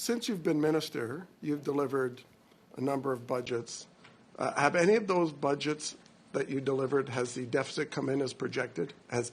since you've been minister, you've delivered a number of budgets. Have any of those budgets that you delivered, has the deficit come in as projected? Has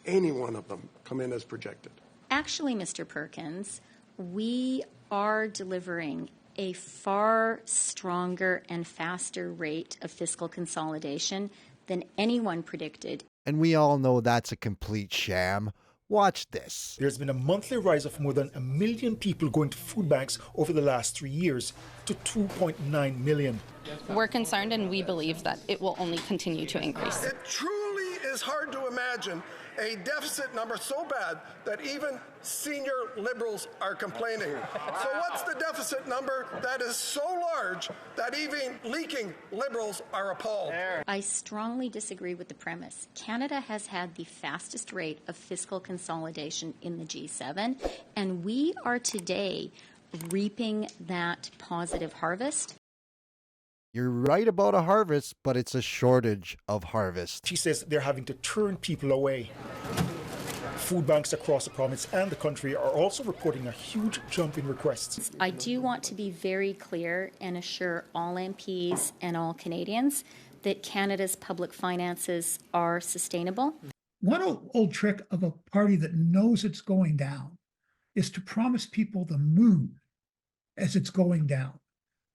any one of them come in as projected? Actually, Mr. Perkins, we are delivering a far stronger and faster rate of fiscal consolidation than anyone predicted. And we all know that's a complete sham. Watch this. There's been a monthly rise of more than 1 million people going to food banks over the last 3 years to 2.9 million. We're concerned and we believe that it will only continue to increase. It truly is hard to imagine a deficit number so bad that even senior Liberals are complaining. So what's the deficit number that is so large that even leaking Liberals are appalled? I strongly disagree with the premise. Canada has had the fastest rate of fiscal consolidation in the G7, and we are today reaping that positive harvest. You're right about a harvest, but it's a shortage of harvest. She says they're having to turn people away. Food banks across the province and the country are also reporting a huge jump in requests. I do want to be very clear and assure all MPs and all Canadians that Canada's public finances are sustainable. One old trick of a party that knows it's going down is to promise people the moon as it's going down.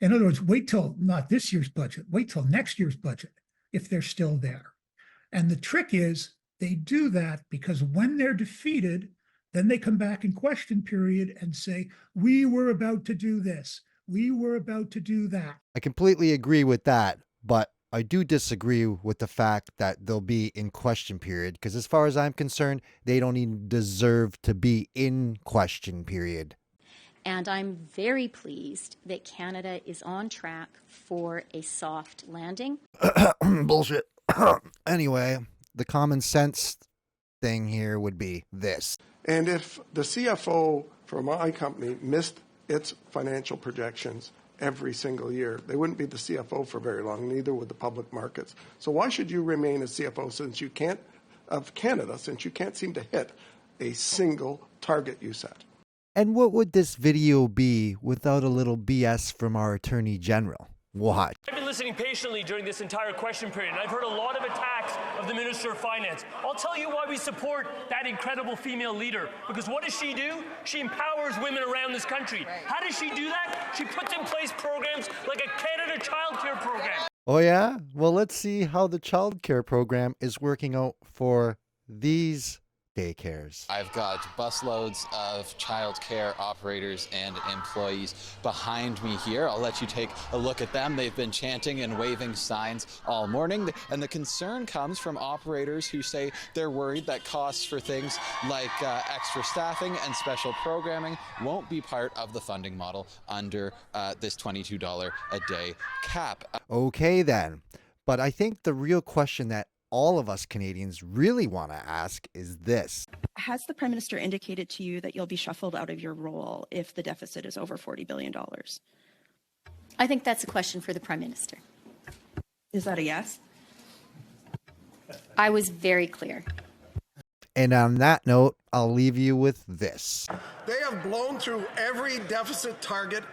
In other words, wait till not this year's budget, wait till next year's budget if they're still there. And the trick is they do that because when they're defeated, then they come back in question period and say, we were about to do this, we were about to do that. I completely agree with that, but I do disagree with the fact that they'll be in question period, because as far as I'm concerned, they don't even deserve to be in question period. And I'm very pleased that Canada is on track for a soft landing. Bullshit. Anyway, the common sense thing here would be this. And if the CFO for my company missed its financial projections every single year, they wouldn't be the CFO for very long, neither would the public markets. So why should you remain as CFO of Canada since you can't seem to hit a single target you set? And what would this video be without a little BS from our Attorney General? Watch. I've been listening patiently during this entire question period, and I've heard a lot of attacks of the Minister of Finance. I'll tell you why we support that incredible female leader, because what does she do? She empowers women around this country. How does she do that? She puts in place programs like a Canada Child Care program. Oh yeah? Well, let's see how the child care program is working out for these daycares. I've got busloads of childcare operators and employees behind me here. I'll let you take a look at them. They've been chanting and waving signs all morning. And the concern comes from operators who say they're worried that costs for things like extra staffing and special programming won't be part of the funding model under this $22 a day cap. Okay then. But I think the real question that all of us Canadians really want to ask is this. Has the Prime Minister indicated to you that you'll be shuffled out of your role if the deficit is over $40 billion? I think that's a question for the Prime Minister. Is that a yes? I was very clear. And on that note, I'll leave you with this. They have blown through every deficit target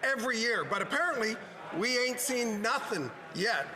every year, but apparently we ain't seen nothing yet.